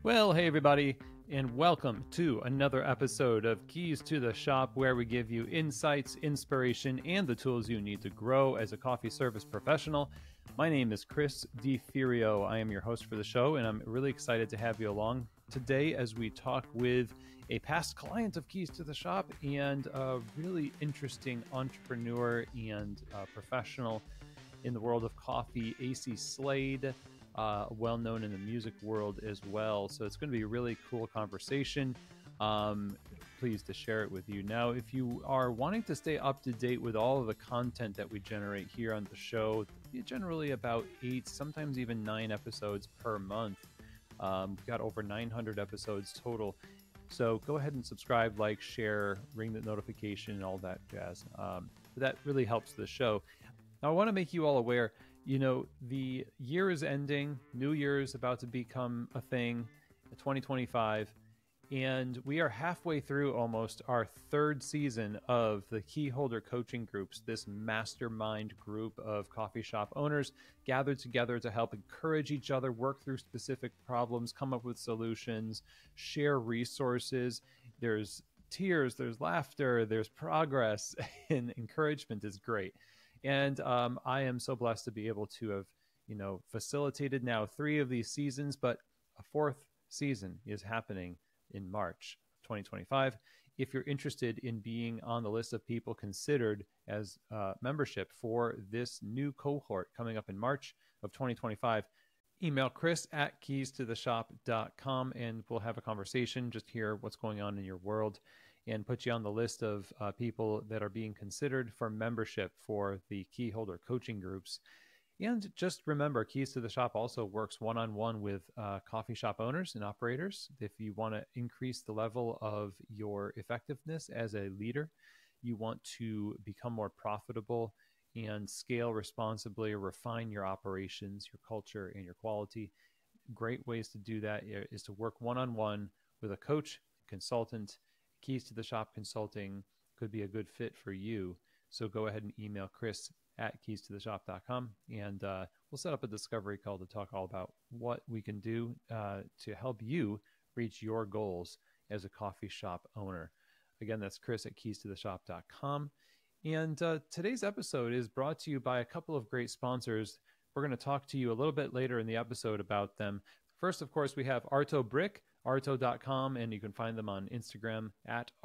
Well, hey everybody, and welcome to another episode of Keys to the Shop, where we give you insights, inspiration, and the tools you need to grow as a coffee service professional. My name is Chris DiFirio. I am your host for the show, and I'm really excited to have you along today as we talk with a past client of Keys to the Shop and a really interesting entrepreneur and professional in the world of coffee, Acey Slade. Well known in the music world as well. So it's going to be a really cool conversation. Pleased to share it with you. Now, if you are wanting to stay up to date with all of the content that we generate here on the show, generally about 8, sometimes even 9 episodes per month. We've got over 900 episodes total. So go ahead and subscribe, like, share, ring the notification, and all that jazz. That really helps the show. Now, I want to make you all aware, the year is ending, New Year is about to become a thing, 2025, and we are halfway through almost our 3rd season of the Key Holder Coaching Groups, this mastermind group of coffee shop owners gathered together to help encourage each other, work through specific problems, come up with solutions, share resources. There's tears, there's laughter, there's progress, and encouragement is great. And I am so blessed to be able to have, facilitated now 3 of these seasons, but a 4th season is happening in March 2025. If you're interested in being on the list of people considered as membership for this new cohort coming up in March of 2025, email chris@keystotheshop.com and we'll have a conversation, just hear what's going on in your world, and put you on the list of people that are being considered for membership for the Key Holder Coaching Groups. And just remember, Keys to the Shop also works one-on-one with coffee shop owners and operators. If you want to increase the level of your effectiveness as a leader, you want to become more profitable and scale responsibly, or refine your operations, your culture, and your quality. Great ways to do that is to work one-on-one with a coach, consultant. Keys to the Shop Consulting could be a good fit for you. So go ahead and email chris@keystotheshop.com, and we'll set up a discovery call to talk all about what we can do to help you reach your goals as a coffee shop owner. Again, that's chris@keystotheshop.com. And today's episode is brought to you by a couple of great sponsors. We're going to talk to you a little bit later in the episode about them. First, of course, we have Arto Brick, arto.com, and you can find them on Instagram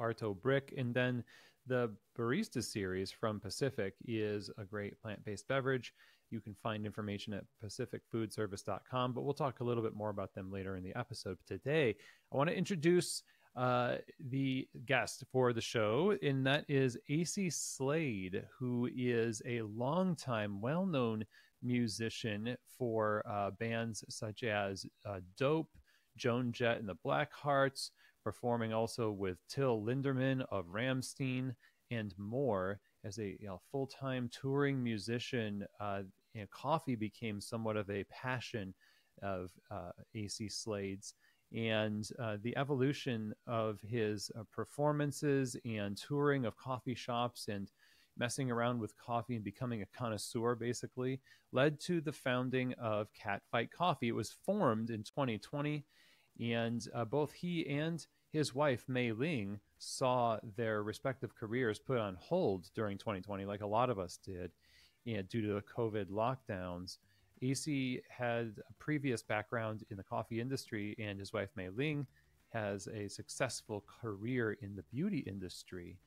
@ArtoBrick. And then the Barista series from Pacific is a great plant-based beverage. You can find information at pacificfoodservice.com, but we'll talk a little bit more about them later in the episode. Today, I want to introduce the guest for the show, and that is Acey Slade, who is a longtime, well-known musician for bands such as Dope, Joan Jett and the Blackhearts, performing also with Til Lindemann of Rammstein, and more. As a full-time touring musician, coffee became somewhat of a passion of Acey Slade's, and the evolution of his performances and touring of coffee shops and messing around with coffee and becoming a connoisseur, basically, led to the founding of Catfight Coffee. It was formed in 2020, and both he and his wife, Meiling, saw their respective careers put on hold during 2020, like a lot of us did, due to the COVID lockdowns. Acey had a previous background in the coffee industry, and his wife, Meiling, has a successful career in the beauty industry.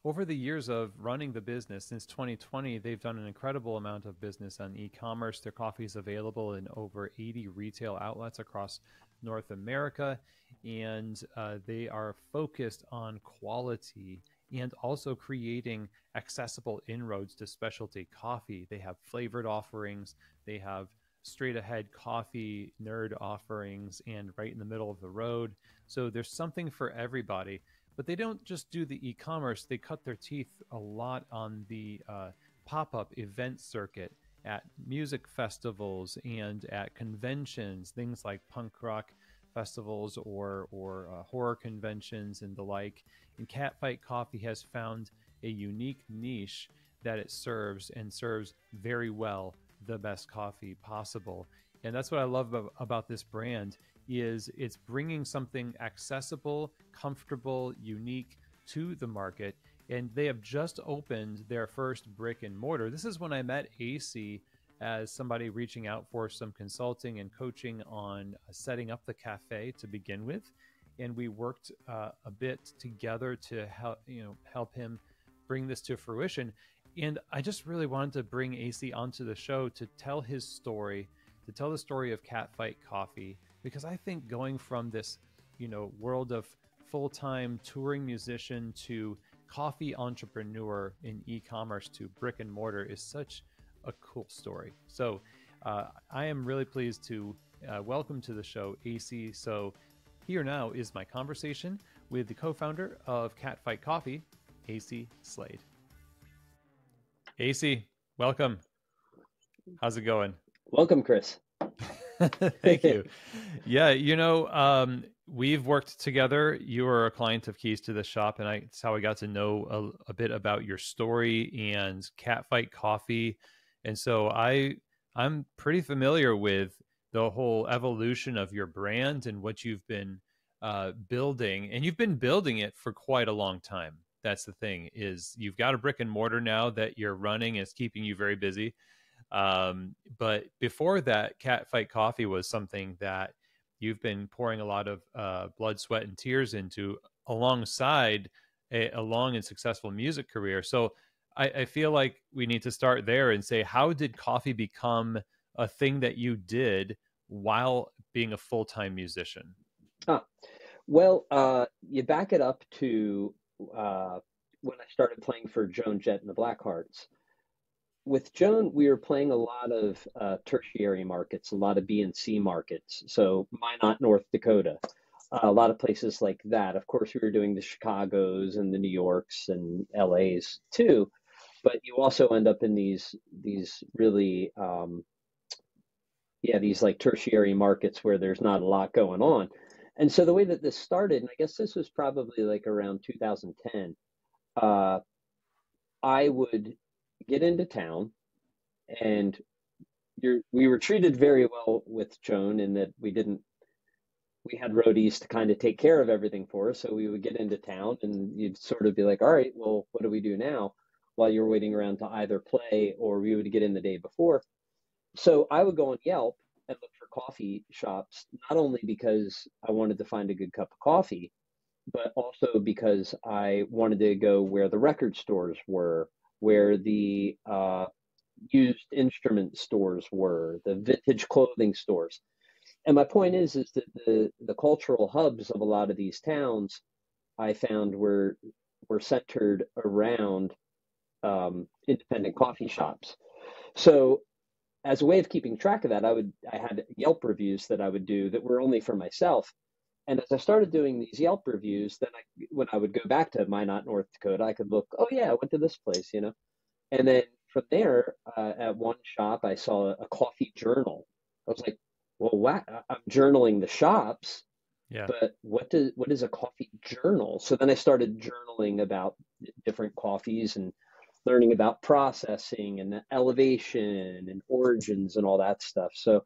Over the years of running the business, since 2020, they've done an incredible amount of business on e-commerce. Their coffee is available in over 80 retail outlets across North America, and they are focused on quality and also creating accessible inroads to specialty coffee. They have flavored offerings, they have straight ahead coffee nerd offerings, and right in the middle of the road. So there's something for everybody. But they don't just do the e-commerce. They cut their teeth a lot on the pop-up event circuit at music festivals and at conventions, things like punk rock festivals or horror conventions and the like. And Catfight Coffee has found a unique niche that it serves, and serves very well the best coffee possible. And that's what I love about this brand is it's bringing something accessible, comfortable, unique to the market. And they have just opened their first brick and mortar. This is when I met Acey as somebody reaching out for some consulting and coaching on setting up the cafe to begin with. And we worked a bit together to help him bring this to fruition. And I just really wanted to bring Acey onto the show to tell his story, to tell the story of Catfight Coffee, because I think going from this, world of full-time touring musician to coffee entrepreneur in e-commerce to brick and mortar is such a cool story. So I am really pleased to welcome to the show Acey. So here now is my conversation with the co-founder of Catfight Coffee, Acey Slade. Acey, welcome. How's it going? Welcome, Chris. Thank you. Yeah, we've worked together. You are a client of Keys to the Shop, and it's how I got to know a bit about your story and Catfight Coffee. And so I'm pretty familiar with the whole evolution of your brand and what you've been building. And you've been building it for quite a long time. That's the thing, is you've got a brick and mortar now that you're running. It's keeping you very busy. But before that, Catfight Coffee was something that you've been pouring a lot of blood, sweat, and tears into alongside a long and successful music career. So I feel like we need to start there and say, how did coffee become a thing that you did while being a full-time musician? Well, you back it up to when I started playing for Joan Jett and the Blackhearts. With Joan, we were playing a lot of tertiary markets, a lot of B and C markets. So Minot, North Dakota, a lot of places like that. Of course, we were doing the Chicagos and the New Yorks and LAs too. But you also end up in these really, these like tertiary markets where there's not a lot going on. And so the way that this started, and I guess this was probably like around 2010, I would get into town, and we were treated very well with Joan in that we had roadies to kind of take care of everything for us. So we would get into town, and you'd sort of be like, all right, well, what do we do now? While you're waiting around to either play, or we would get in the day before. So I would go on Yelp and look for coffee shops, not only because I wanted to find a good cup of coffee, but also because I wanted to go where the record stores were, where the used instrument stores were, the vintage clothing stores. And my point is that the cultural hubs of a lot of these towns, I found were centered around independent coffee shops. So as a way of keeping track of that, I had Yelp reviews that I would do that were only for myself. And as I started doing these Yelp reviews, then when I would go back to Minot, North Dakota, I could look, oh yeah, I went to this place, And then from there, at one shop, I saw a coffee journal. I was like, well, wow, I'm journaling the shops, Yeah. But what is a coffee journal? So then I started journaling about different coffees and learning about processing and elevation and origins and all that stuff. So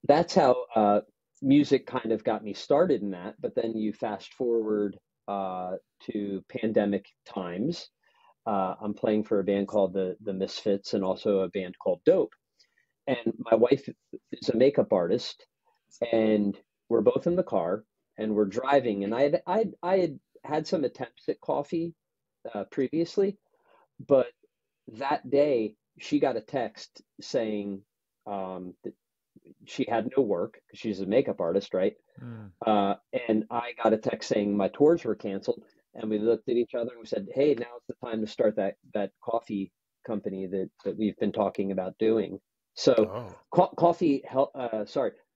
that's how music kind of got me started in that. But then you fast forward to pandemic times. I'm playing for a band called the Misfits and also a band called Dope. And my wife is a makeup artist, and we're both in the car and we're driving. And I had some attempts at coffee previously, but that day she got a text saying that she had no work because she's a makeup artist, right? And I got a text saying my tours were canceled. And we looked at each other and we said, hey, now's the time to start that coffee company that we've been talking about doing. So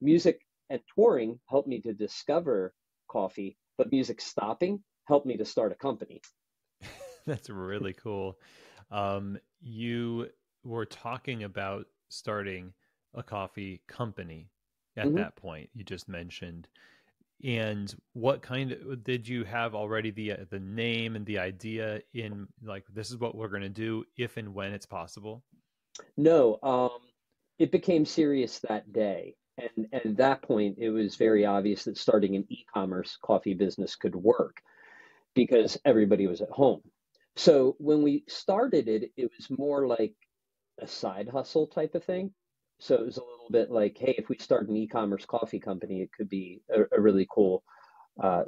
music and touring helped me to discover coffee, but music stopping helped me to start a company. That's really cool. You were talking about starting a coffee company at that point, you just mentioned. And what kind of, did you have already the name and the idea in, like, this is what we're going to do if and when it's possible? No. it became serious that day. And at that point, it was very obvious that starting an e-commerce coffee business could work because everybody was at home. So when we started it, it was more like a side hustle type of thing. So it was a little bit like, hey, if we start an e-commerce coffee company, it could be a really cool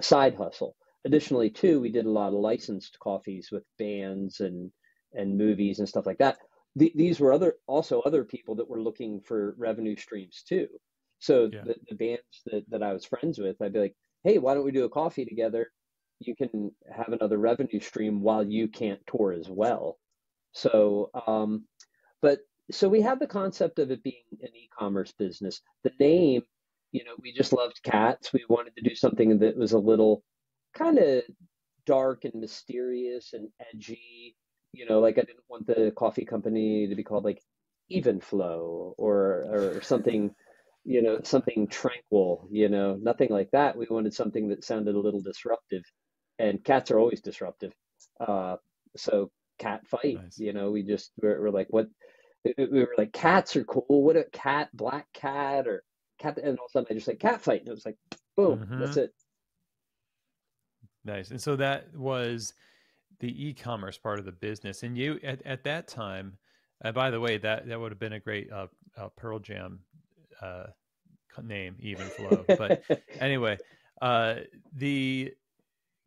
side hustle. Additionally, too, we did a lot of licensed coffees with bands and movies and stuff like that. These were other people that were looking for revenue streams too. So Yeah. the bands that I was friends with, I'd be like, hey, why don't we do a coffee together? You can have another revenue stream while you can't tour as well. So, but so we had the concept of it being an e-commerce business. The name, we just loved cats. We wanted to do something that was a little kind of dark and mysterious and edgy. Like I didn't want the coffee company to be called like Even Flow or something, something tranquil, nothing like that. We wanted something that sounded a little disruptive, and cats are always disruptive. Uh, so Catfight, Nice. we're like, what? We were like, cats are cool. What a cat, black cat, or cat, and all of a sudden I just like Catfight, and it was like, boom, that's Hmm. it. Nice. And so that was the e-commerce part of the business. And you at that time, by the way, that would have been a great Pearl Jam uh, name, Even Flow. But anyway, the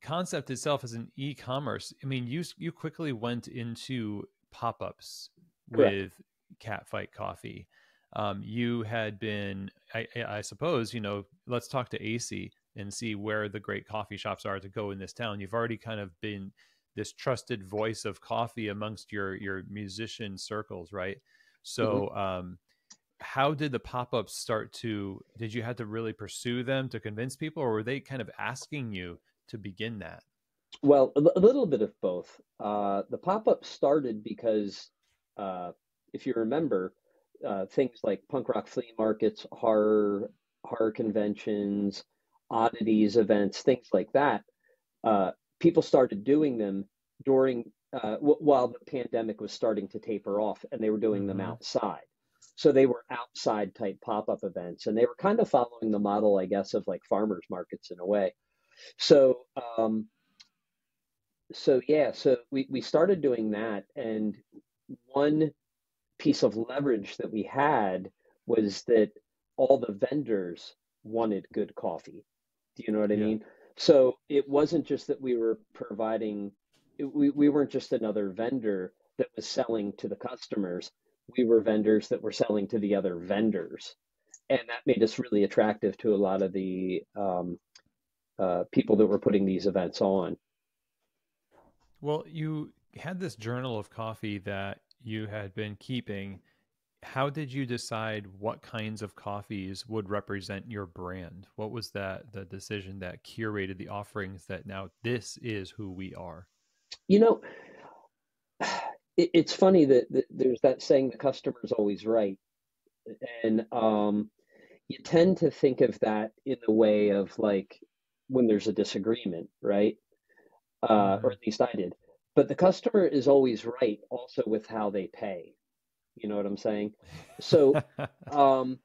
concept itself as an e-commerce, I mean, you quickly went into pop-ups Correct. with Catfight Coffee. You had been, I suppose, let's talk to Acey and see where the great coffee shops are to go in this town. You've already kind of been this trusted voice of coffee amongst your musician circles, right? Mhm. So, how did the pop-ups start to? Did you have to really pursue them to convince people, or were they kind of asking you to begin that? Well, a little bit of both. The pop-up started because, uh, if you remember, things like punk rock flea markets, horror conventions, oddities events, things like that. Uh, People started doing them during while the pandemic was starting to taper off, and they were doing them Mm-hmm. outside. So they were outside type pop-up events, and they were kind of following the model, I guess, of like farmers markets in a way. So, so we started doing that, and one piece of leverage that we had was that all the vendors wanted good coffee. Do you know what I Yeah. mean? So it wasn't just that we were providing, we weren't just another vendor that was selling to the customers. We were vendors that were selling to the other vendors. And that made us really attractive to a lot of the people that were putting these events on. Well, you had this journal of coffee that you had been keeping. How did you decide what kinds of coffees would represent your brand? What was the decision that curated the offerings that now this is who we are? You know, it's funny that there's that saying, the customer's always right. And you tend to think of that in the way of like when there's a disagreement, right? Or Mm-hmm. at least I did. But the customer is always right also with how they pay. You know what I'm saying? So um,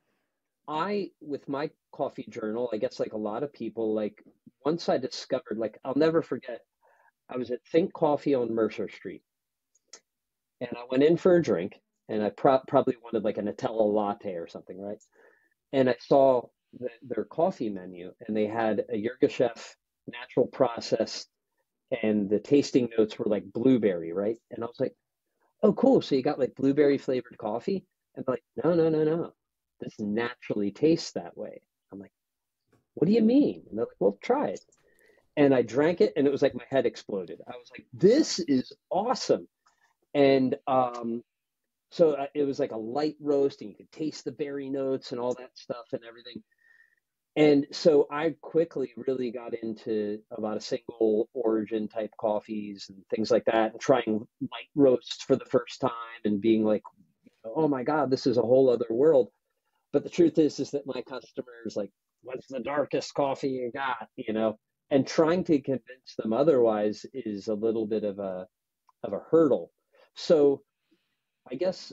with my coffee journal, I guess like a lot of people, like once I discovered, like I'll never forget, I was at Think Coffee on Mercer Street, and I went in for a drink, and I probably wanted like a Nutella latte or something, right? And I saw their coffee menu, and they had a Yirgacheffe natural processed, and the tasting notes were like blueberry, right? And I was like, oh, cool. So you got like blueberry flavored coffee? And they're like, no, no, no, no. This naturally tastes that way. I'm like, what do you mean? And they're like, well, try it. And I drank it, and it was like my head exploded. I was like, this is awesome. And it was like a light roast, and you could taste the berry notes and all that stuff and everything. And so I quickly really got into a lot of single origin type coffees and things like that, and trying light roasts for the first time and being like, oh my God, this is a whole other world. But the truth is that my customers like, what's the darkest coffee you got? And trying to convince them otherwise is a little bit of a hurdle. So I guess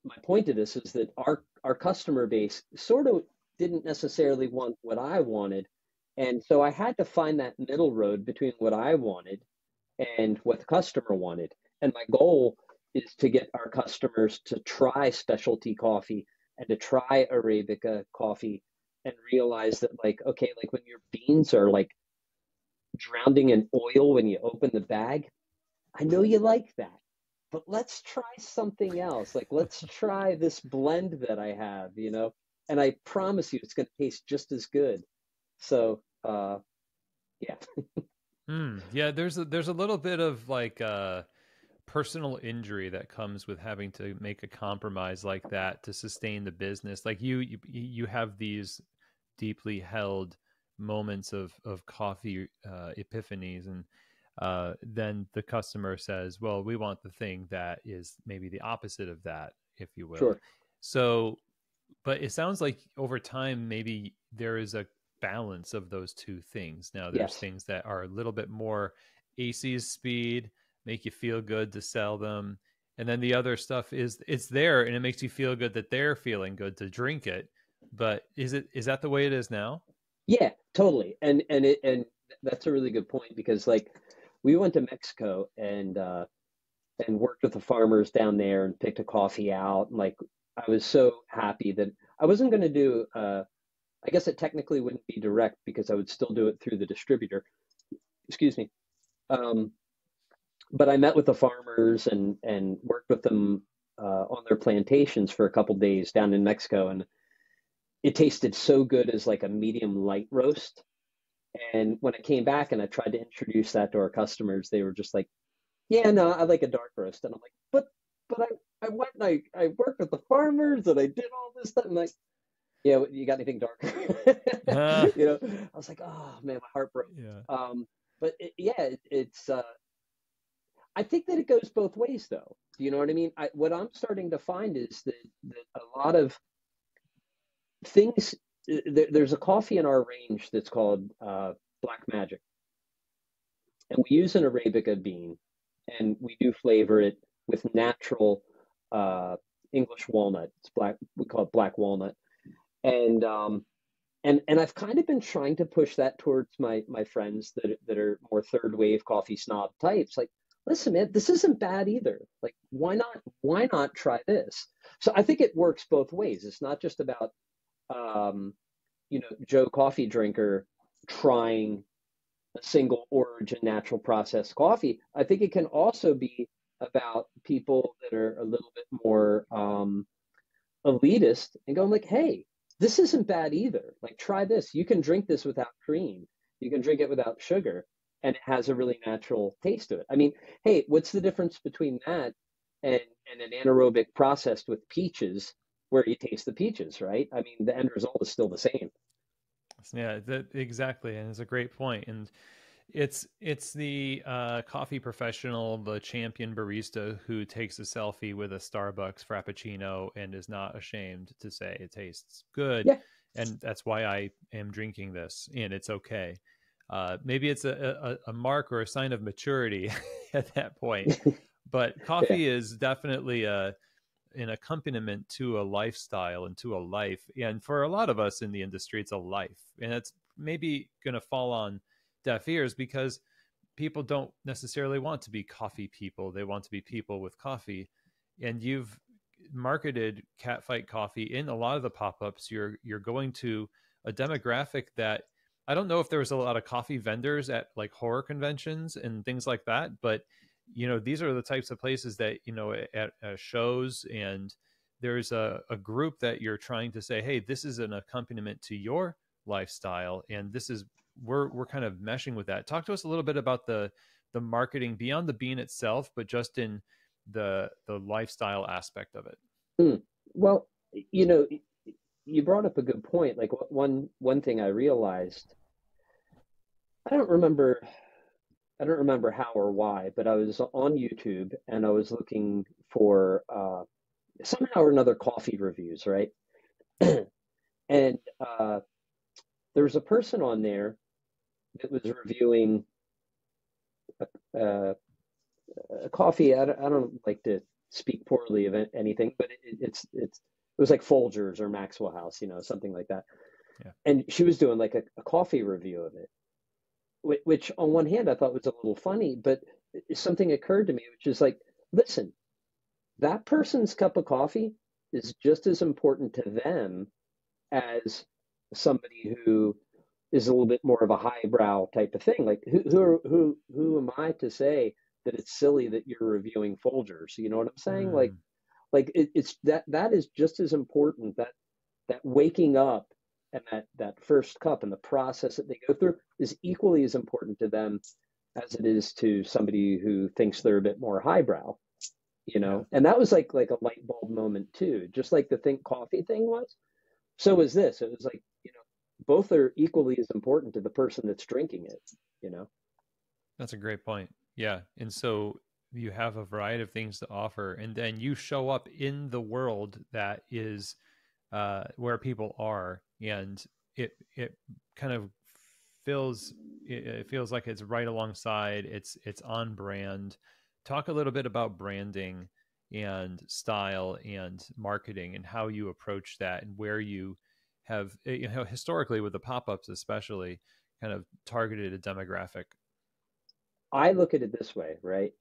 my point to this is that our customer base sort of didn't necessarily want what I wanted, and so I had to find that middle road between what I wanted and what the customer wanted. And my goal is to get our customers to try specialty coffee and to try Arabica coffee and realize that, like, okay, like when your beans are like drowning in oil when you open the bag, I know you like that, but let's try something else. Like, let's try this blend that I have, and I promise you it's going to taste just as good. So, yeah. Yeah, there's a little bit of like personal injury that comes with having to make a compromise like that to sustain the business. Like you have these deeply held moments of coffee epiphanies, and then the customer says, well, we want the thing that is maybe the opposite of that, if you will. Sure. So, but it sounds like over time maybe there is a balance of those two things. Now there's Yes. things that are a little bit more Acey's speed, make you feel good to sell them, and then the other stuff is it's there and it makes you feel good that they're feeling good to drink it. But is that the way it is now? Yeah, totally. And that's a really good point because, like, we went to Mexico and worked with the farmers down there and picked a coffee out. And, like, I was so happy that I wasn't going to do I guess it technically wouldn't be direct because I would still do it through the distributor. Excuse me. Um, but I met with the farmers and worked with them on their plantations for a couple days down in Mexico, and it tasted so good as like a medium light roast. And when I came back and I tried to introduce that to our customers, they were just like, "Yeah, no, I like a dark roast." And I'm like, "But I went and I worked with the farmers and I did all this stuff." And like, "Yeah, you got anything darker?" Uh, I was like, "Oh man, my heart broke." yeah. But it's I think that it goes both ways, though. You know what I mean? What I'm starting to find is that a lot of things. There's a coffee in our range that's called Black Magic, and we use an Arabica bean, and we do flavor it with natural uh, English walnut. It's black. We call it black walnut, and I've kind of been trying to push that towards my friends that are more third wave coffee snob types. Like, listen, man, this isn't bad either. Like, why not try this? So I think it works both ways. It's not just about um, Joe coffee drinker trying a single origin natural processed coffee. I think it can also be about people that are a little bit more elitist and going like, hey, this isn't bad either. Like, try this. You can drink this without cream. You can drink it without sugar, and it has a really natural taste to it. I mean, hey, what's the difference between that and an anaerobic processed with peaches where you taste the peaches, right? I mean, the end result is still the same. Yeah, exactly, and it's a great point. And it's the coffee professional, the champion barista who takes a selfie with a Starbucks Frappuccino and is not ashamed to say it tastes good, Yeah, and that's why I am drinking this, and it's okay. Maybe it's a mark or a sign of maturity at that point, but yeah, coffee is definitely an accompaniment to a lifestyle and to a life. And for a lot of us in the industry, it's a life. And it's maybe going to fall on deaf ears because people don't necessarily want to be coffee people. They want to be people with coffee. And you've marketed Catfight Coffee in a lot of the pop-ups. You're going to a demographic that I don't know if there was a lot of coffee vendors at like horror conventions and things like that, but these are the types of places that at shows, and there's a group that you're trying to say, hey, this is an accompaniment to your lifestyle, and this is we're kind of meshing with that. Talk to us a little bit about the marketing beyond the bean itself, but just in the lifestyle aspect of it. Hmm. Well, you know, you brought up a good point. Like, one thing I realized, I don't remember I don't remember how or why, but I was on YouTube and I was looking for somehow or another coffee reviews, right? And there was a person on there that was reviewing uh, a coffee. I don't like to speak poorly of anything, but it was like Folgers or Maxwell House, something like that. Yeah. And she was doing like a coffee review of it, which on one hand I thought was a little funny, but something occurred to me, which is like, listen, that person's cup of coffee is just as important to them as somebody who is a little bit more of a highbrow type of thing. Like who am I to say that it's silly that you're reviewing Folgers? You know what I'm saying? Like Mm, it's that is just as important, that waking up and that first cup and the process that they go through is equally as important to them as it is to somebody who thinks they're a bit more highbrow, yeah. and that was like a light bulb moment too, just like the think coffee thing was. So was this. It was like, both are equally as important to the person that's drinking it, you know. That's a great point. Yeah. And so you have a variety of things to offer, and then you show up in the world that is where people are, and it kind of it feels like it's right alongside. It's on brand. Talk a little bit about branding and style and marketing and how you approach that, and where you have, historically with the pop-ups especially, kind of targeted a demographic. I look at it this way, right?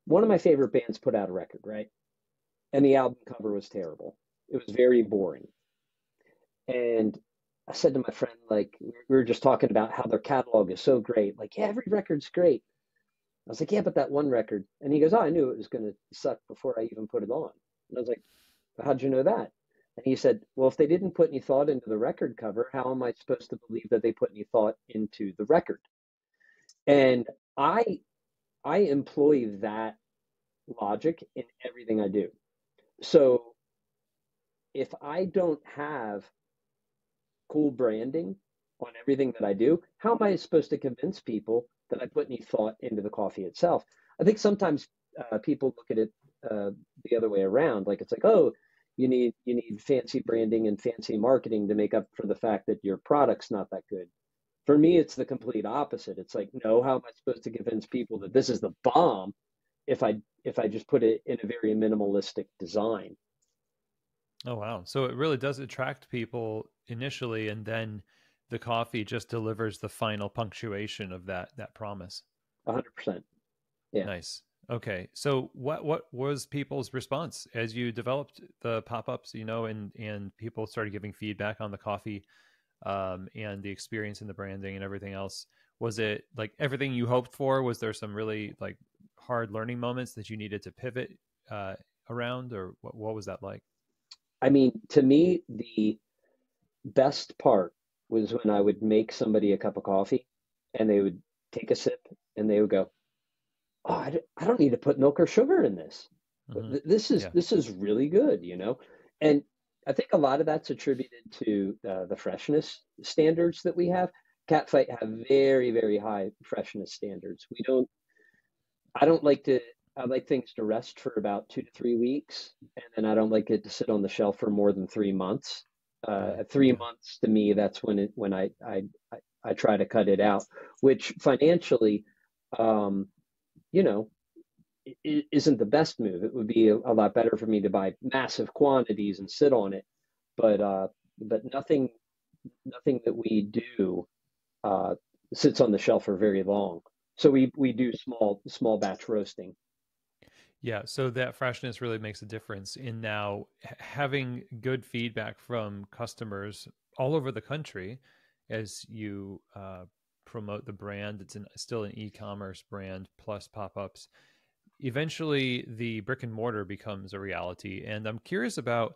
One of my favorite bands put out a record, right? And the album cover was terrible. It was very boring. And I said to my friend, like, we were just talking about how their catalog is so great. Like, yeah, every record's great. I was like, yeah, but that one record. And he goes, oh, I knew it was going to suck before I even put it on. And I was like, how'd you know that? And he said, well, if they didn't put any thought into the record cover, how am I supposed to believe that they put any thought into the record? And I employ that logic in everything I do. So if I don't have cool branding on everything that I do, how am I supposed to convince people that I put any thought into the coffee itself? I think sometimes people look at it the other way around. Like it's like, oh, you need fancy branding and fancy marketing to make up for the fact that your product's not that good. For me, it's the complete opposite. It's like, no, how am I supposed to convince people that this is the bomb if I just put it in a very minimalistic design? Oh wow. So it really does attract people initially, and then the coffee just delivers the final punctuation of that promise. 100%. Yeah. Nice. Okay. So what was people's response as you developed the pop-ups, and people started giving feedback on the coffee, and the experience and the branding and everything else? Was it like everything you hoped for? Was there some really like hard learning moments that you needed to pivot uh, around, or what was that like? I mean, to me, the best part was when I would make somebody a cup of coffee and they would take a sip and they would go, "Oh, I don't need to put milk or sugar in this. Hmm. This is Yeah. this is really good, And I think a lot of that's attributed to the freshness standards that we have. Catfight have very, very high freshness standards. I don't like to, I like things to rest for about 2 to 3 weeks, and then I don't like it to sit on the shelf for more than 3 months. Really? At three Yeah. months to me, that's when I try to cut it out, which financially, um, you know, isn't the best move. It would be a lot better for me to buy massive quantities and sit on it, but nothing that we do uh, sits on the shelf for very long. So we do small batch roasting. Yeah, so that freshness really makes a difference in now having good feedback from customers all over the country as you promote the brand. It's still an e-commerce brand plus pop-ups. Eventually, the brick and mortar becomes a reality, and I'm curious about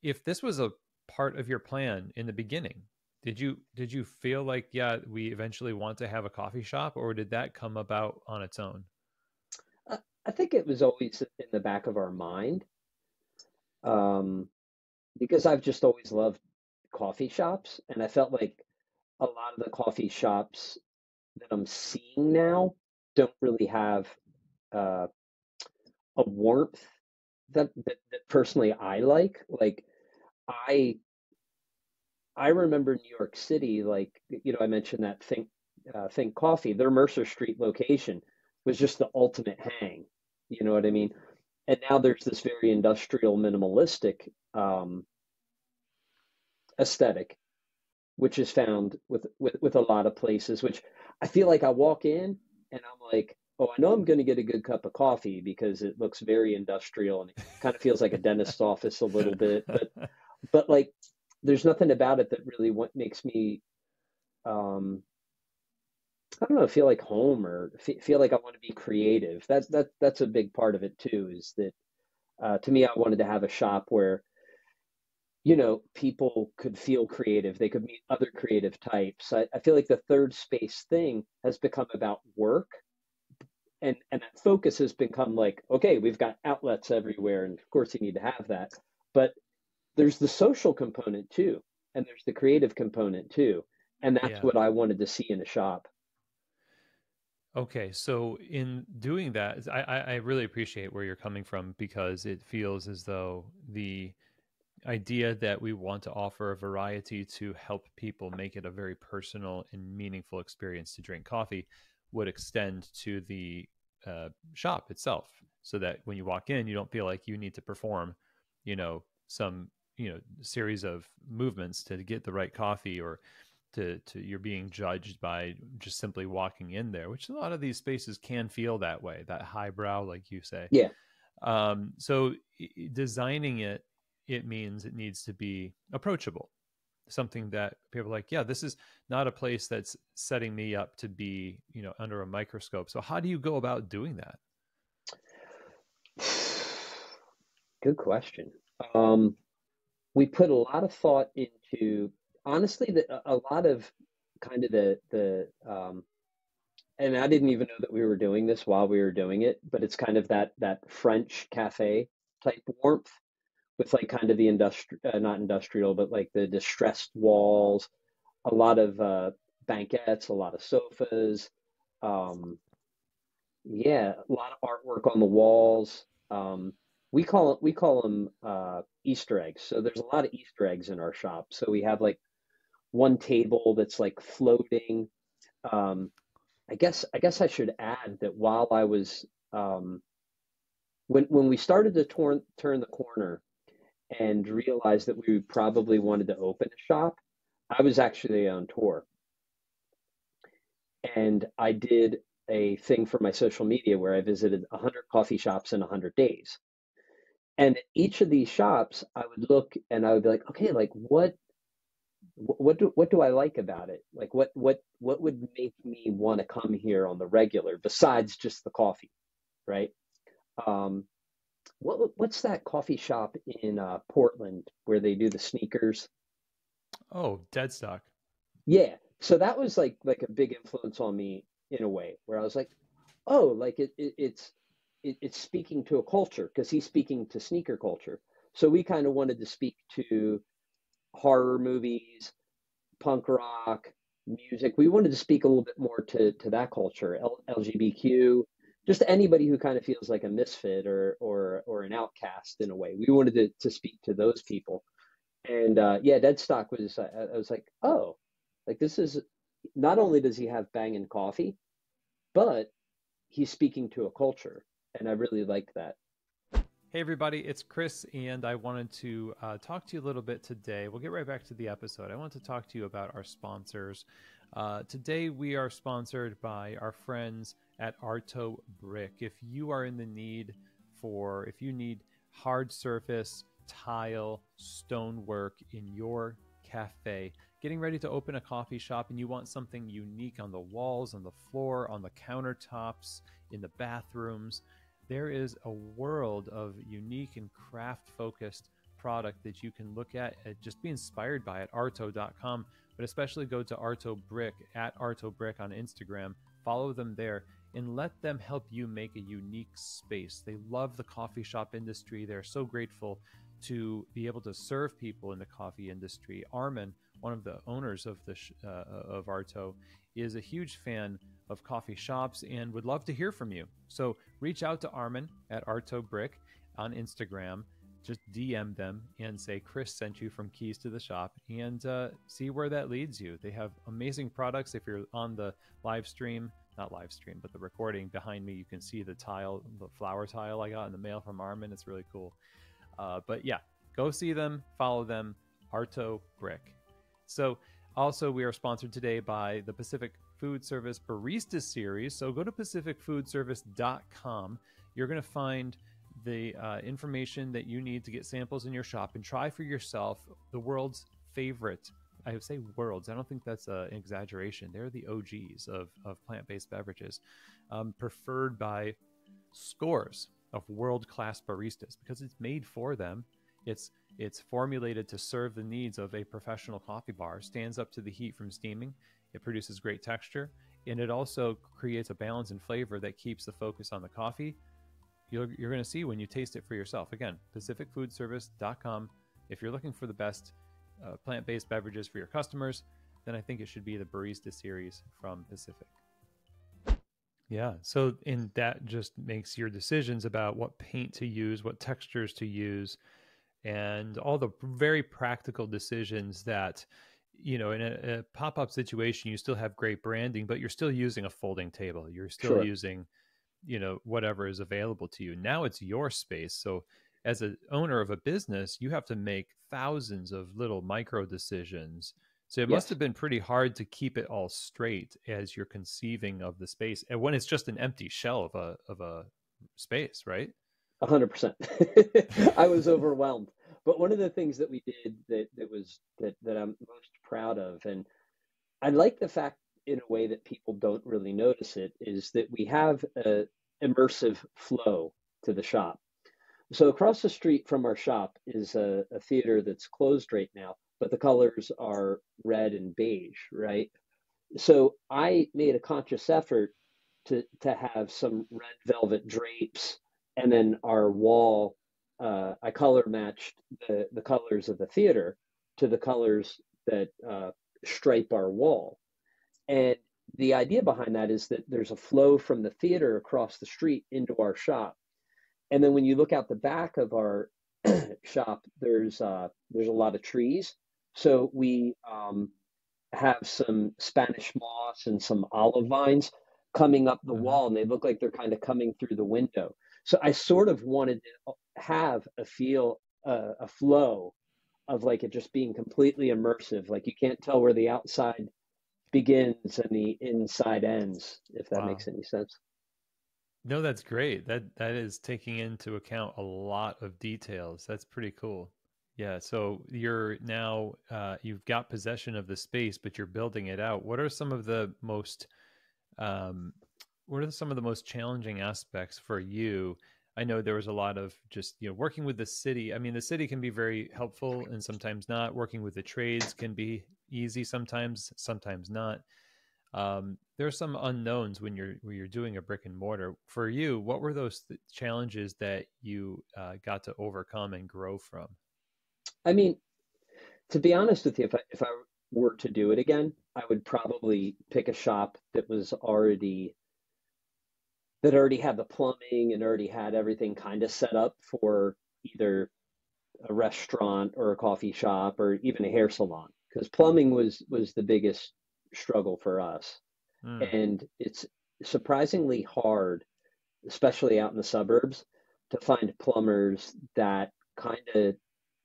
if this was a part of your plan in the beginning. Did you feel like, yeah, we eventually want to have a coffee shop, or did that come about on its own? I think it was always in the back of our mind, um, because I've just always loved coffee shops, and I felt like a lot of the coffee shops that I'm seeing now don't really have uh, a warmth that personally I like. Like I I remember New York City, like I mentioned that Think Coffee, their Mercer Street location. was just the ultimate hang. You know what I mean? And now there's this very industrial, minimalistic aesthetic, which is found with a lot of places, which I feel like I walk in and I'm like, oh, I know I'm going to get a good cup of coffee because it looks very industrial and it kind of feels like a dentist's office a little bit, but like there's nothing about it that really what makes me um I don't know, feel like home or feel like I want to be creative. That's a big part of it too, is that to me I wanted to have a shop where people could feel creative. They could meet other creative types. I feel like the third space thing has become about work, and that focus has become like, okay, we've got outlets everywhere, and of course you need to have that. But there's the social component too, and there's the creative component too. And that's Yeah. what I wanted to see in a shop. Okay, so in doing that, I really appreciate where you're coming from, because it feels as though the idea that we want to offer a variety to help people make it a very personal and meaningful experience to drink coffee would extend to the shop itself, so that when you walk in, you don't feel like you need to perform, some series of movements to get the right coffee, or to you're being judged by just simply walking in there, which a lot of these spaces can feel that way, that highbrow, like you say. Yeah. So designing it means it needs to be approachable, something that people are like, yeah, this is not a place that's setting me up to be, under a microscope. So how do you go about doing that? Good question. Um, we put a lot of thought into, honestly, a lot of kind of and I didn't even know that we were doing this while we were doing it, but it's kind of that French cafe type warmth with like kind of the not industrial, but like the distressed walls, a lot of banquettes, a lot of sofas, um, yeah, a lot of artwork on the walls. We call them Easter eggs. So there's a lot of Easter eggs in our shop. So we have like one table that's like floating. Um, I guess I should add that while I was when we started to turn the corner and realized that we probably wanted to open a shop, I was actually on tour, and I did a thing for my social media where I visited 100 coffee shops in 100 days. And each of these shops, I would look and I would be like, okay, like what do I like about it? Like what would make me want to come here on the regular besides just the coffee, right? Um, what's that coffee shop in Portland where they do the sneakers? Oh, dead stock. Yeah. So that was like a big influence on me in a way where I was like, oh, like it's speaking to a culture because he's speaking to sneaker culture. So we kind of wanted to speak to horror movies, punk rock, music. We wanted to speak a little bit more to that culture, LGBTQ, just anybody who kind of feels like a misfit or an outcast in a way. We wanted to speak to those people. And yeah, Deadstock was I was like, oh, like this is not only does he have banging coffee, but he's speaking to a culture, and I really liked that. Hey, everybody, it's Chris, and I wanted to talk to you a little bit today. We'll get right back to the episode. I want to talk to you about our sponsors. Today, we are sponsored by our friends at Arto Brick. If you are in the need if you need hard surface, tile, stonework in your cafe, getting ready to open a coffee shop, and you want something unique on the walls, on the floor, on the countertops, in the bathrooms, there is a world of unique and craft focused product that you can look at and just be inspired by at arto.com, but especially go to Arto Brick at Arto Brick on Instagram, follow them there, and let them help you make a unique space. They love the coffee shop industry. They're so grateful to be able to serve people in the coffee industry. Armin, one of the owners of of Arto, is a huge fan of coffee shops and would love to hear from you. So reach out to Armin at Arto Brick on Instagram. Just DM them and say Chris sent you from Keys to the Shop, and see where that leads you. They have amazing products. If you're on the live stream, not live stream, but the recording behind me, you can see the tile, the flower tile I got in the mail from Armin. It's really cool. But yeah, go see them, follow them, Arto Brick. So also we are sponsored today by the Pacific Food Service Barista Series. So go to pacificfoodservice.com. You're going to find the information that you need to get samples in your shop and try for yourself the world's favorite. I would say worlds. I don't think that's an exaggeration. They're the OGs of plant-based beverages, preferred by scores of world-class baristas because it's made for them. It's formulated to serve the needs of a professional coffee bar, stands up to the heat from steaming. It produces great texture, and it also creates a balance and flavor that keeps the focus on the coffee. You're going to see when you taste it for yourself. Again, pacificfoodservice.com. If you're looking for the best plant-based beverages for your customers, then I think it should be the Barista Series from Pacific. Yeah, so and that just makes your decisions about what paint to use, what textures to use, and all the very practical decisions that, you know, in a pop-up situation, you still have great branding, but you're still using a folding table. You're still using, you know, whatever is available to you. Now it's your space. So as an owner of a business, you have to make thousands of little micro decisions. So it must have been pretty hard to keep it all straight as you're conceiving of the space, and when it's just an empty shell of a space, right? 100%. I was overwhelmed. But one of the things that we did that I'm most proud of, and I like the fact in a way that people don't really notice it, is that we have a immersive flow to the shop. So across the street from our shop is a theater that's closed right now, but the colors are red and beige, right? So I made a conscious effort to have some red velvet drapes, and then our wall, I color matched the colors of the theater to the colors that stripe our wall. And the idea behind that is that there's a flow from the theater across the street into our shop. And then when you look out the back of our shop, there's a lot of trees. So we have some Spanish moss and some olive vines coming up the wall, and they look like they're kind of coming through the window. So I sort of wanted to have a flow of like it just being completely immersive. Like you can't tell where the outside begins and the inside ends, if that makes any sense. No, that's great. That is taking into account a lot of details. That's pretty cool. Yeah. So you're now you've got possession of the space, but you're building it out. What are some of the most challenging aspects for you? I know there was a lot of just, you know, working with the city. I mean, the city can be very helpful and sometimes not. Working with the trades can be easy sometimes not. There are some unknowns when you're doing a brick and mortar. For you, what were those challenges that you got to overcome and grow from? I mean, to be honest with you, if I were to do it again, I would probably pick a shop that already had the plumbing and already had everything kind of set up for either a restaurant or a coffee shop or even a hair salon, because plumbing was the biggest struggle for us. And it's surprisingly hard, especially out in the suburbs, to find plumbers that kind of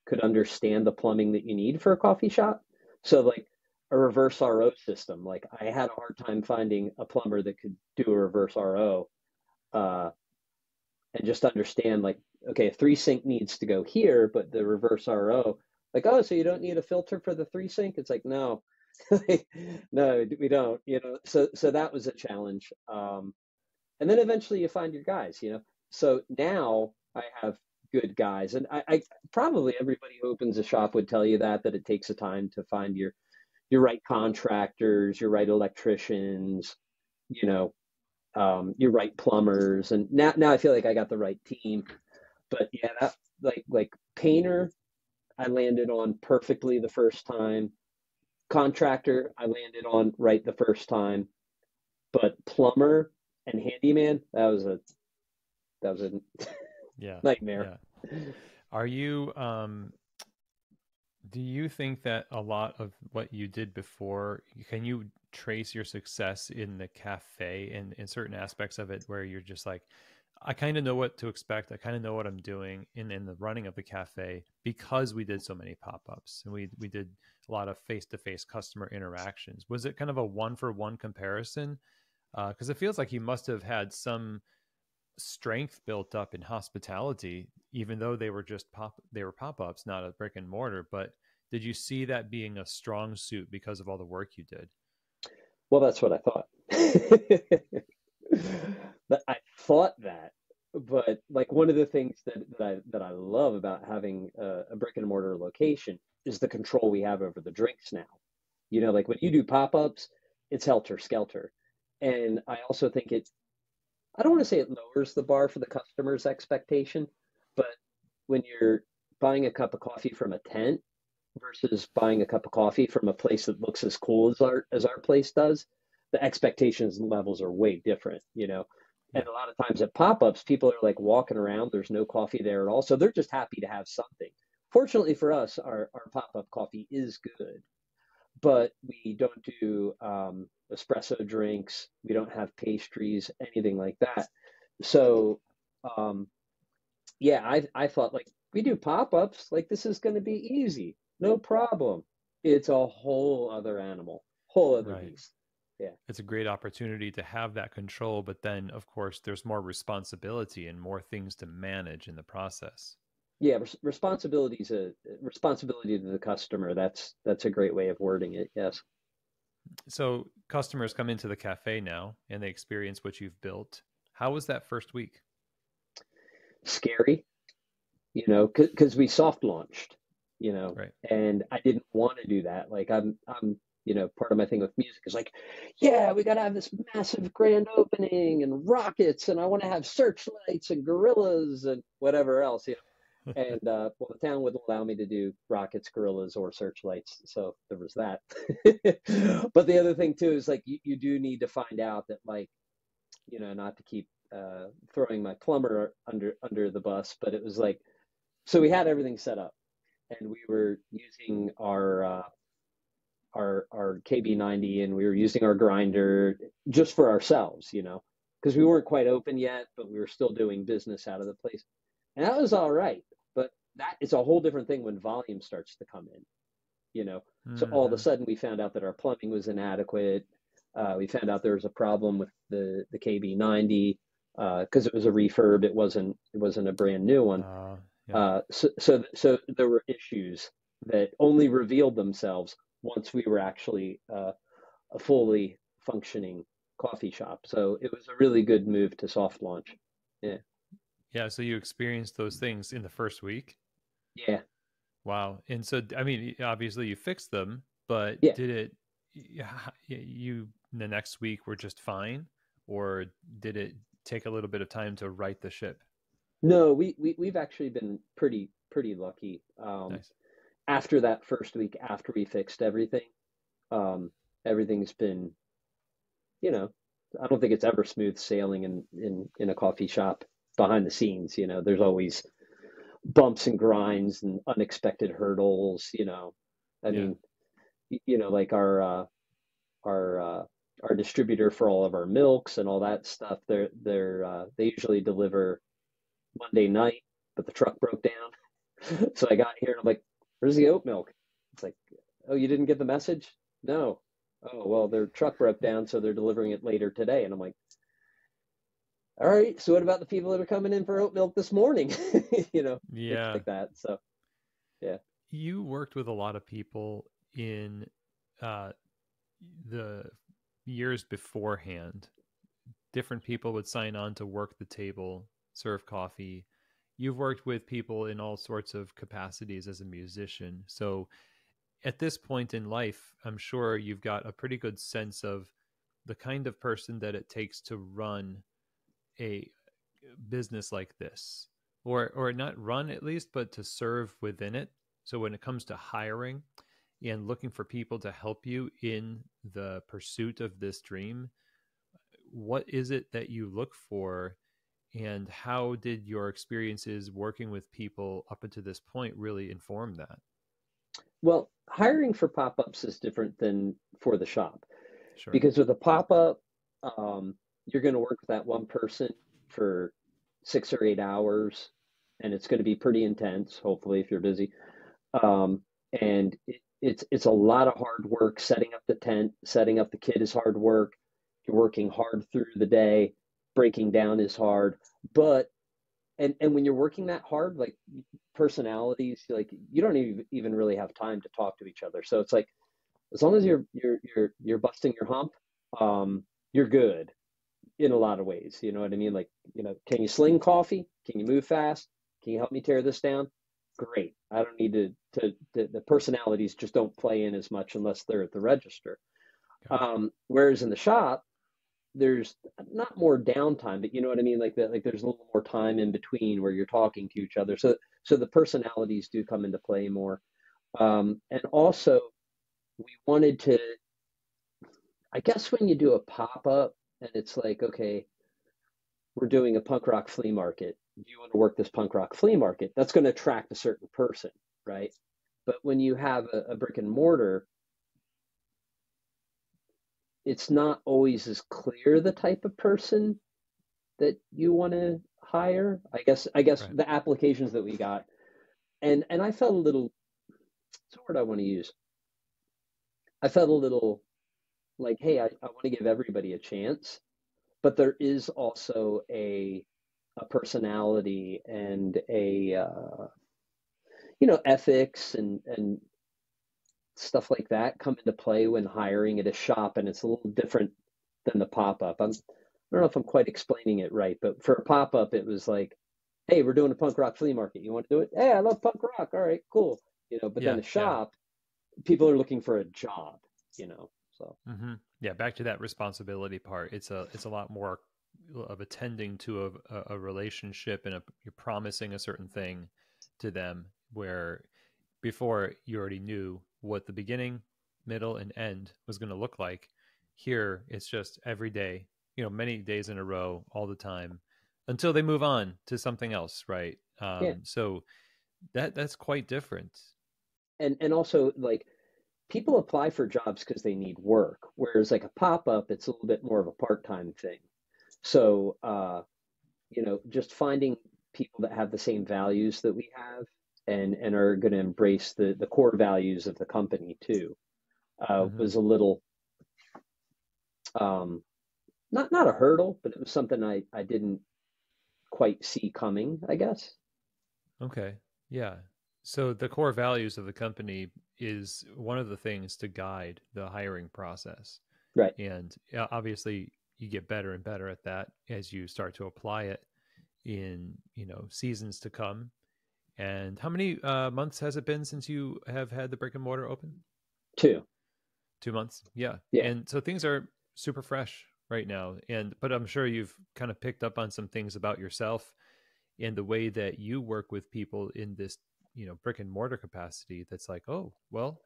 could understand the plumbing that you need for a coffee shop. So like a reverse RO system, like I had a hard time finding a plumber that could do a reverse RO and just understand like, okay, a 3-sink needs to go here, but the reverse RO, like, oh, so you don't need a filter for the 3-sink? It's like, no. No, we don't, you know. So that was a challenge. And then eventually you find your guys, you know. So now I have good guys, and I probably everybody who opens a shop would tell you that it takes a time to find your right contractors, your right electricians, you know, your right plumbers. And now I feel like I got the right team. But yeah, that like painter, I landed on perfectly the first time. Contractor, I landed on right the first time, but plumber and handyman, that was a nightmare. Yeah. Are you do you think that a lot of what you did before, can you trace your success in the cafe and in certain aspects of it where you're just like, I kind of know what to expect. I kind of know what I'm doing in the running of the cafe because we did so many pop-ups and we did a lot of face-to-face customer interactions. Was it kind of a one-for-one comparison? Because it feels like you must have had some strength built up in hospitality, even though they were pop-ups, not a brick and mortar. But did you see that being a strong suit because of all the work you did? Well, that's what I thought. But I thought that, but like one of the things that I love about having a brick and mortar location is the control we have over the drinks now. You know, like when you do pop-ups, it's helter skelter. And I also think I don't want to say it lowers the bar for the customer's expectation, but when you're buying a cup of coffee from a tent versus buying a cup of coffee from a place that looks as cool as our place does, the expectations and levels are way different, you know. Yeah. And a lot of times at pop-ups, people are like walking around, there's no coffee there at all. So they're just happy to have something. Fortunately for us, our pop-up coffee is good, but we don't do espresso drinks. We don't have pastries, anything like that. So, um, yeah, I thought like we do pop-ups, like this is going to be easy, no problem. It's a whole other animal, whole other Right. beast. Yeah. It's a great opportunity to have that control, but then of course there's more responsibility and more things to manage in the process. Yeah, responsibility is a responsibility to the customer. That's a great way of wording it. Yes. So customers come into the cafe now and they experience what you've built. How was that first week? Scary, you know, because we soft launched, you know, Right. and I didn't want to do that. Like you know, part of my thing with music is like, yeah, we got to have this massive grand opening and rockets, and I want to have searchlights and gorillas and whatever else, you know. And well, the town wouldn't allow me to do rockets, gorillas, or searchlights, so there was that. But the other thing too is like you do need to find out that like, you know, not to keep throwing my plumber under the bus, but it was like, so we had everything set up, and we were using our KB90, and we were using our grinder just for ourselves, you know, because we weren't quite open yet, but we were still doing business out of the place, and that was all right. But that is a whole different thing when volume starts to come in, you know. So all of a Mm-hmm. sudden, we found out that our plumbing was inadequate. We found out there was a problem with the KB90 because it was a refurb. It wasn't a brand new one. Yeah. So there were issues that only revealed themselves once we were actually a fully functioning coffee shop. So it was a really good move to soft launch. Yeah. Yeah. So you experienced those things in the first week. Yeah. Wow. And so, I mean, obviously you fixed them, but Yeah. did it, you, the next week were just fine? Or did it take a little bit of time to right the ship? No, we've actually been pretty lucky. Nice. After that first week, after we fixed everything, um, everything's been, you know, I don't think it's ever smooth sailing in a coffee shop behind the scenes. You know, there's always bumps and grinds and unexpected hurdles. You know, I Yeah. mean, you know, like our our distributor for all of our milks and all that stuff. They usually deliver Monday night, but the truck broke down. So I got here and I'm like, "Where's the oat milk?" It's like, "Oh, you didn't get the message?" No. Oh, well, their truck broke down, so they're delivering it later today. And I'm like, all right, so what about the people that are coming in for oat milk this morning? You know, things Yeah. like that. So, yeah. You worked with a lot of people in uh, the years beforehand. Different people would sign on to work the table, serve coffee. You've worked with people in all sorts of capacities as a musician. So at this point in life, I'm sure you've got a pretty good sense of the kind of person that it takes to run a business like this, or not run at least, but to serve within it. So when it comes to hiring and looking for people to help you in the pursuit of this dream, what is it that you look for, and how did your experiences working with people up until this point really inform that? Well, hiring for pop-ups is different than for the shop. Sure. Because with a pop-up, you're going to work with that one person for 6 or 8 hours, and it's going to be pretty intense, hopefully, if you're busy. And it's a lot of hard work. Setting up the tent, setting up the kit is hard work. You're working hard through the day. Breaking down is hard. But and when you're working that hard, like personalities, like you don't even really have time to talk to each other. So it's like as long as you're busting your hump, you're good in a lot of ways. You know what I mean? Like, can you sling coffee? Can you move fast? Can you help me tear this down? Great. I don't need the personalities just don't play in as much unless they're at the register. Got it. Whereas in the shop, there's not more downtime, but you know what I mean? Like that, like there's a little more time in between where you're talking to each other. So the personalities do come into play more. And also we wanted to, I guess when you do a pop-up and it's like, okay, we're doing a punk rock flea market. Do you want to work this punk rock flea market? That's going to attract a certain person, right? But when you have a brick and mortar, it's not always as clear the type of person that you want to hire. I guess Right. the applications that we got, and I felt a little, what's the word I want to use? I felt a little like, hey, I want to give everybody a chance, but there is also a personality and a ethics and stuff like that come into play when hiring at a shop, and it's a little different than the pop-up. I don't know if I'm quite explaining it right, but for a pop-up, it was like, hey, we're doing a punk rock flea market. You want to do it? Hey, I love punk rock. All right, cool. But then Yeah. the Yeah. shop, people are looking for a job, so. Yeah. Back to that responsibility part. It's a lot more of attending to a relationship, and you're promising a certain thing to them, where before you already knew what the beginning, middle, and end was going to look like. Here, it's just every day, many days in a row, all the time, until they move on to something else, right? Yeah. So that's quite different. And also, like, people apply for jobs because they need work, whereas like a pop-up, it's a little bit more of a part-time thing. So, just finding people that have the same values that we have and are going to embrace the core values of the company too, Hmm. was a little, um, not a hurdle, but it was something I didn't quite see coming, I guess. Okay. Yeah. So the core values of the company is one of the things to guide the hiring process. Right. And obviously, you get better and better at that as you start to apply it in seasons to come. And how many months has it been since you have had the brick and mortar open? Too. 2 months. Yeah. Yeah. And so things are super fresh right now. But I'm sure you've kind of picked up on some things about yourself and the way that you work with people in this, brick and mortar capacity. That's like, oh, well,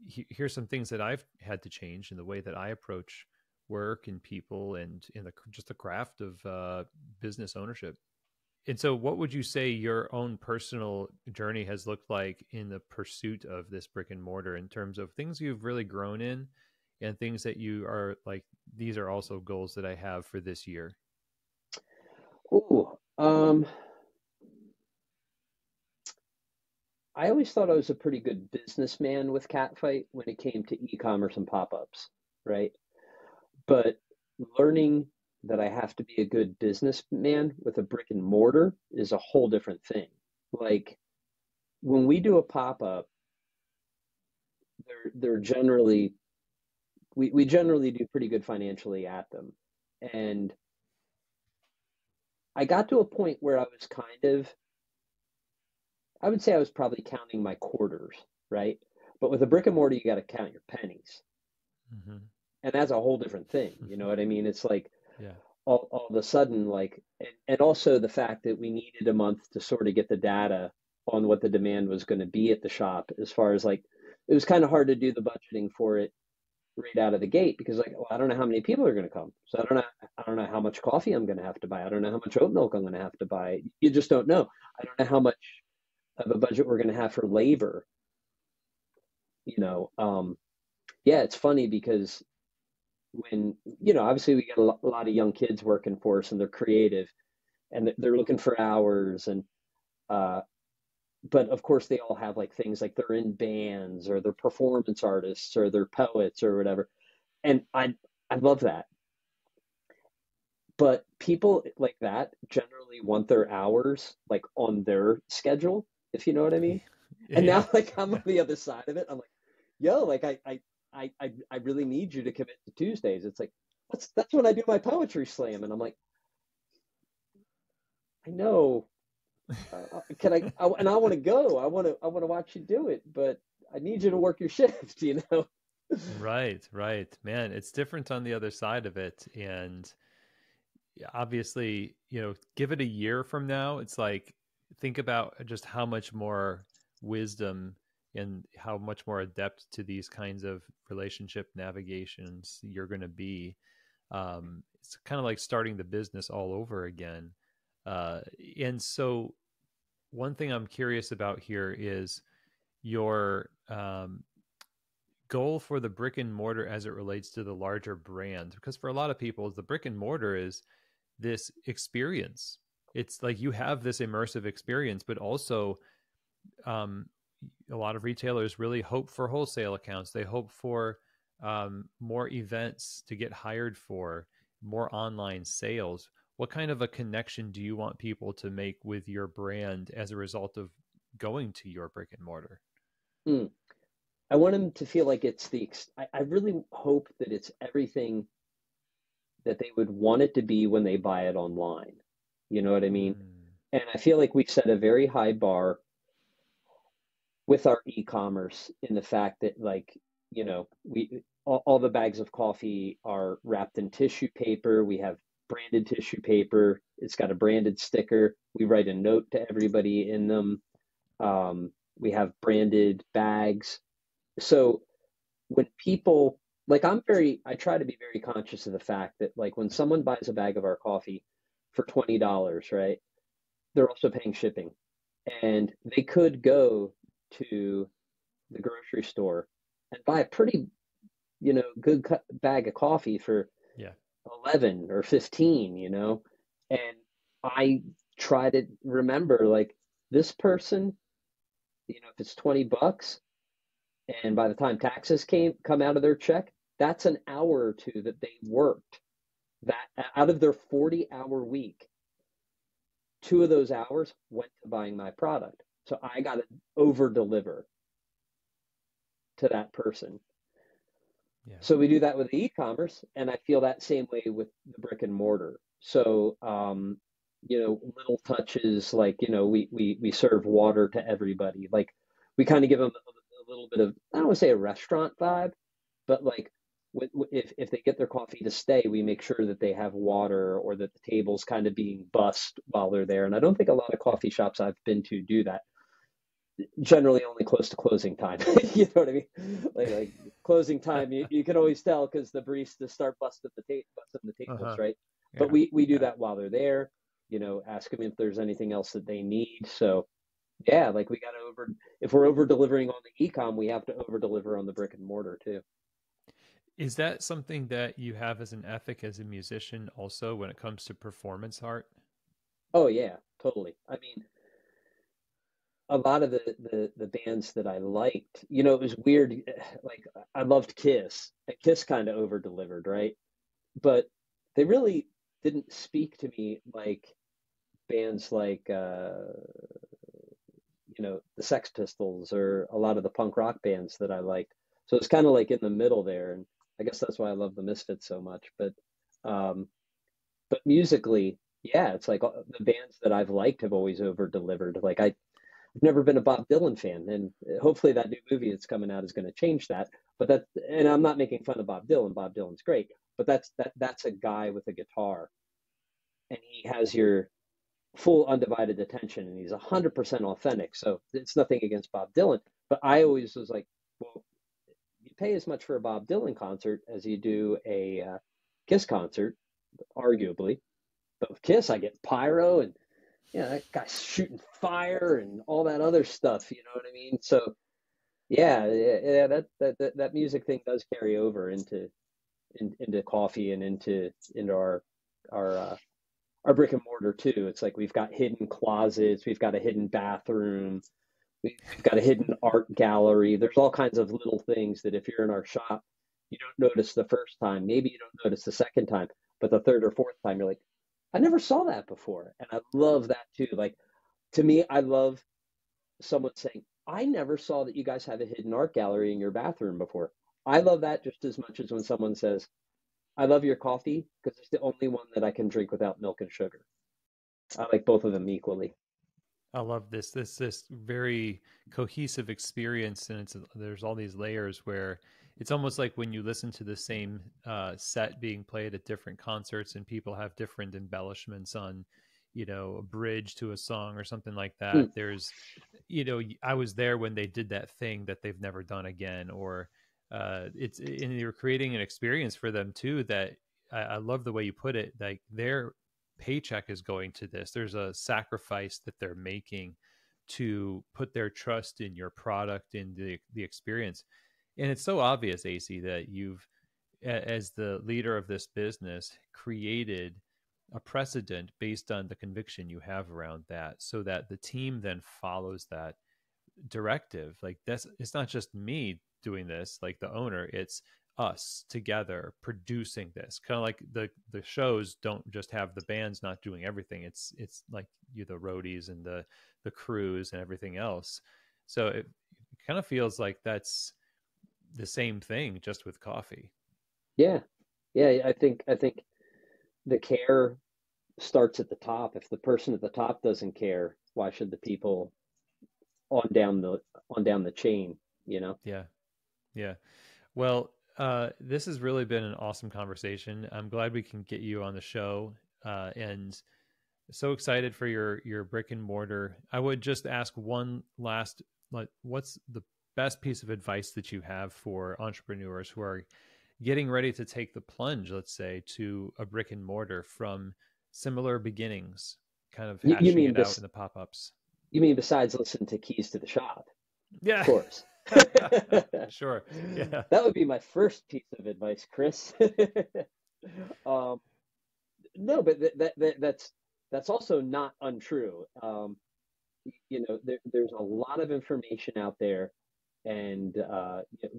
here's some things that I've had to change in the way that I approach work and people, and in just the craft of business ownership. And so, what would you say your own personal journey has looked like in the pursuit of this brick and mortar, in terms of things you've really grown in and things that you are like, these are also goals that I have for this year? Ooh. I always thought I was a pretty good businessman with Catfight when it came to e-commerce and pop-ups, right? But learning that I have to be a good businessman with a brick and mortar is a whole different thing. Like when we do a pop-up, they're generally we generally do pretty good financially at them. And I got to a point where I was I would say I was probably counting my quarters, right? But with a brick and mortar, you got to count your pennies. Hmm. And that's a whole different thing. You know what I mean? It's like Yeah. all of a sudden, like, and also the fact that we needed a month to sort of get the data on what the demand was going to be at the shop, as far as like, it was kind of hard to do the budgeting for it right out of the gate because like, well, I don't know how many people are going to come. So I don't know how much coffee I'm going to have to buy. I don't know how much oat milk I'm going to have to buy. You just don't know. I don't know how much of a budget we're going to have for labor. you know um yeah, it's funny because when, obviously we get a lot of young kids working for us and they're creative and they're looking for hours uh, but of course they all have like things like they're in bands or they're performance artists or they're poets or whatever. And I love that. But people like that generally want their hours like on their schedule, if you know what I mean. And Yeah. now like I'm on the other side of it. I'm like, yo, like I really need you to commit to Tuesdays. It's like that's when I do my poetry slam, and I'm like, I know. Can and I want to go. I want to watch you do it, but I need you to work your shift, you know? Right, right. Man, it's different on the other side of it. And obviously, give it a year from now, it's like, think about just how much more wisdom and how much more adept to these kinds of relationship navigations you're going to be. It's kind of like starting the business all over again. Uh, and so, one thing I'm curious about here is your goal for the brick and mortar as it relates to the larger brand. Because for a lot of people, the brick and mortar is this experience. It's like you have this immersive experience, but also um, a lot of retailers really hope for wholesale accounts. They hope for more events to get hired for, more online sales. What kind of a connection do you want people to make with your brand as a result of going to your brick and mortar? Hmm. I want them to feel like it's I really hope that it's everything that they would want it to be when they buy it online. You know what I mean? Mm, And I feel like we set a very high bar with our e-commerce in the fact that like, we all the bags of coffee are wrapped in tissue paper. We have branded tissue paper. It's got a branded sticker. We write a note to everybody in them. We have branded bags. So when people like I try to be very conscious of the fact that like when someone buys a bag of our coffee for $20, right? They're also paying shipping. And they could go to the grocery store and buy a pretty, good bag of coffee for yeah. 11 or 15, And I try to remember like this person, if it's $20, and by the time taxes come out of their check, that's an hour or two that they worked. That out of their 40-hour week, 2 of those hours went to buying my product. So I got to over deliver to that person. Yeah. So we do that with the e-commerce, and I feel that same way with the brick and mortar. So little touches like we serve water to everybody. Like we kind of give them a little bit of, I don't want to say a restaurant vibe, but like if they get their coffee to stay, we make sure that they have water or that the table's kind of being bussed while they're there. And I don't think a lot of coffee shops I've been to do that. Generally, only close to closing time. You know what I mean? Like closing time, you can always tell because the baristas start busting the tables, Uh-huh. right? But Yeah. we do Yeah. that while they're there. Ask them if there's anything else that they need. So yeah, like we got to if we're over delivering on the e-com, we have to over deliver on the brick and mortar too. Is that something that you have as an ethic as a musician also when it comes to performance art? Oh yeah, totally. I mean, a lot of the bands that I liked, it was weird. Like I loved Kiss, and Kiss kind of over delivered, right? But they really didn't speak to me like bands like the Sex Pistols or a lot of the punk rock bands that I liked. So it's kind of like in the middle there, and I guess that's why I love the Misfits so much. Um, but musically, yeah, it's like the bands that I've liked have always over delivered. Like I've never been a Bob Dylan fan, and hopefully that new movie that's coming out is going to change that. And I'm not making fun of Bob Dylan. Bob Dylan's great, but that's a guy with a guitar, and he has your full undivided attention, and he's 100% authentic. So it's nothing against Bob Dylan, but I always was like, well, you pay as much for a Bob Dylan concert as you do a Kiss concert, arguably. But with Kiss, I get pyro and that guy's shooting fire and all that other stuff. You know what I mean? So yeah, that music thing does carry over into into coffee and into our brick and mortar too. It's like we've got hidden closets, we've got a hidden bathroom, we've got a hidden art gallery. There's all kinds of little things that if you're in our shop, you don't notice the first time. Maybe you don't notice the second time, but the third or fourth time, you're like, I never saw that before. And I love that too. Like, to me, I love someone saying, I never saw that you guys have a hidden art gallery in your bathroom before. I love that just as much as when someone says, I love your coffee because it's the only one that I can drink without milk and sugar. I like both of them equally. I love this very cohesive experience, and there's all these layers where it's almost like when you listen to the same set being played at different concerts, and people have different embellishments on, a bridge to a song or something like that. Mm. There's, I was there when they did that thing that they've never done again, or and you're creating an experience for them too. That I love the way you put it. Like their paycheck is going to this. There's a sacrifice that they're making to put their trust in your product, in the experience. And it's so obvious, Acey, that you've, as the leader of this business, created a precedent based on the conviction you have around that, so that the team then follows that directive. Like it's not just me doing this, like the owner, it's us together producing this. Kind of like the shows don't just have the bands not doing everything. It's like the roadies and the crews and everything else. So it kind of feels like that's the same thing, just with coffee. Yeah. Yeah. I think the care starts at the top. If the person at the top doesn't care, why should the people on down the chain, you know? Yeah. Yeah. Well, this has really been an awesome conversation. I'm glad we can get you on the show, and so excited for your brick and mortar. I would just ask one last, like, what's the best piece of advice that you have for entrepreneurs who are getting ready to take the plunge, let's say, to a brick and mortar from similar beginnings, kind of You hashing mean it out in the pop-ups? you mean besides listen to Keys to the Shop, of Yeah. course. Sure. Yeah. That would be my first piece of advice, Chris. um, no, but that's also not untrue. There's a lot of information out there, and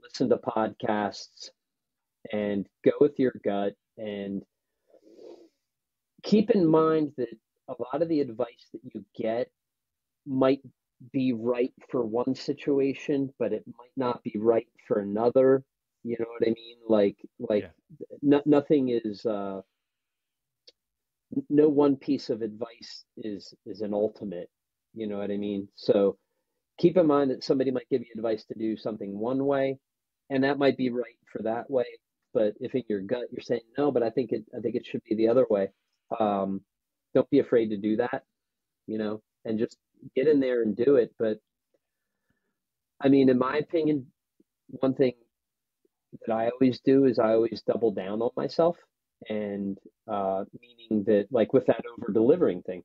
listen to podcasts and go with your gut, and keep in mind that a lot of the advice that you get might be right for one situation, but it might not be right for another. You know what I mean? Like Yeah. nothing is no one piece of advice is an ultimate. You know what I mean? So keep in mind that somebody might give you advice to do something one way, and that might be right for that way. But if in your gut you're saying no, but I think it should be the other way. Um, don't be afraid to do that, and just get in there and do it. But I mean, in my opinion, one thing that I always do is I always double down on myself, and meaning that, like, with that over delivering thing,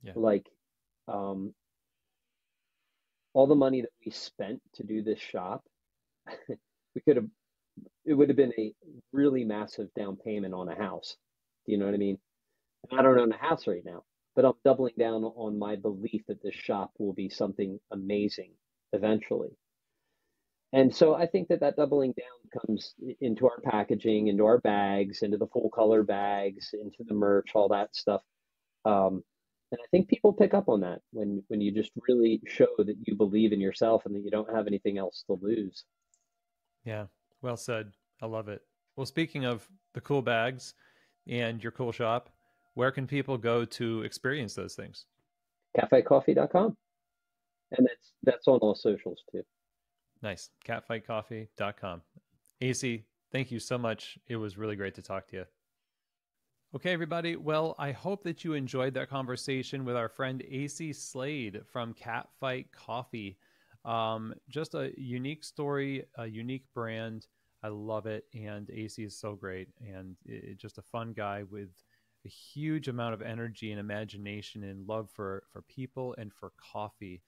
Yeah. like, all the money that we spent to do this shop, we could have it would have been a really massive down payment on a house. Do you know what I mean? And I don't own a house right now, but I'm doubling down on my belief that this shop will be something amazing eventually. And so I think that doubling down comes into our packaging, into our bags, into the full color bags, into the merch, all that stuff. And I think people pick up on that when you just really show that you believe in yourself and that you don't have anything else to lose. Yeah. Well said. I love it. Well, speaking of the cool bags and your cool shop, where can people go to experience those things? Catfightcoffee.com. And that's on all socials too. Nice. Catfightcoffee.com. Acey, thank you so much. It was really great to talk to you. Okay, everybody. Well, I hope that you enjoyed that conversation with our friend Acey Slade from Catfight Coffee. Just a unique story, a unique brand. I love it. And Acey is so great, and just a fun guy with a huge amount of energy and imagination and love for people and for coffee.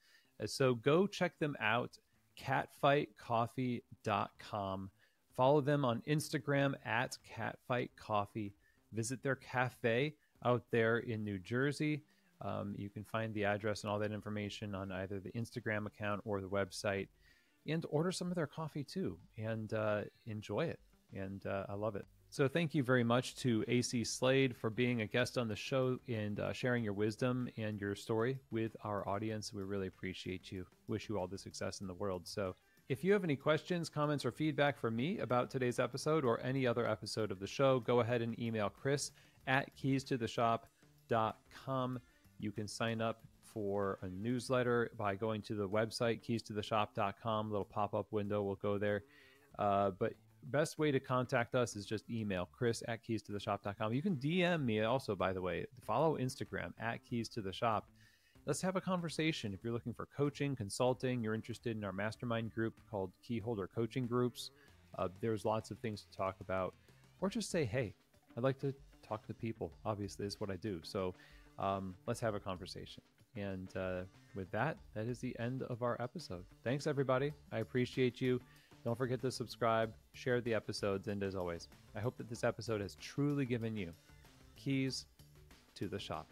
So go check them out, catfightcoffee.com. Follow them on Instagram at Catfight Coffee. Visit their cafe out there in New Jersey. You can find the address and all that information on either the Instagram account or the website, and order some of their coffee too, and enjoy it. And I love it. So thank you very much to Acey Slade for being a guest on the show and sharing your wisdom and your story with our audience. We really appreciate you. Wish you all the success in the world. So if you have any questions, comments, or feedback for me about today's episode or any other episode of the show, go ahead and email Chris at keystotheshop.com. You can sign up for a newsletter by going to the website, keystotheshop.com. Little pop-up window will go there. But best way to contact us is just email Chris at keystotheshop.com. You can DM me also, by the way. Follow Instagram at keystotheshop. Let's have a conversation. If you're looking for coaching, consulting, you're interested in our mastermind group called Keyholder Coaching Groups, there's lots of things to talk about. Or just say, hey, I'd like to talk to people. Obviously, is what I do. So let's have a conversation. And with that, that is the end of our episode. Thanks, everybody. I appreciate you. Don't forget to subscribe, share the episodes, and as always, I hope that this episode has truly given you keys to the shop.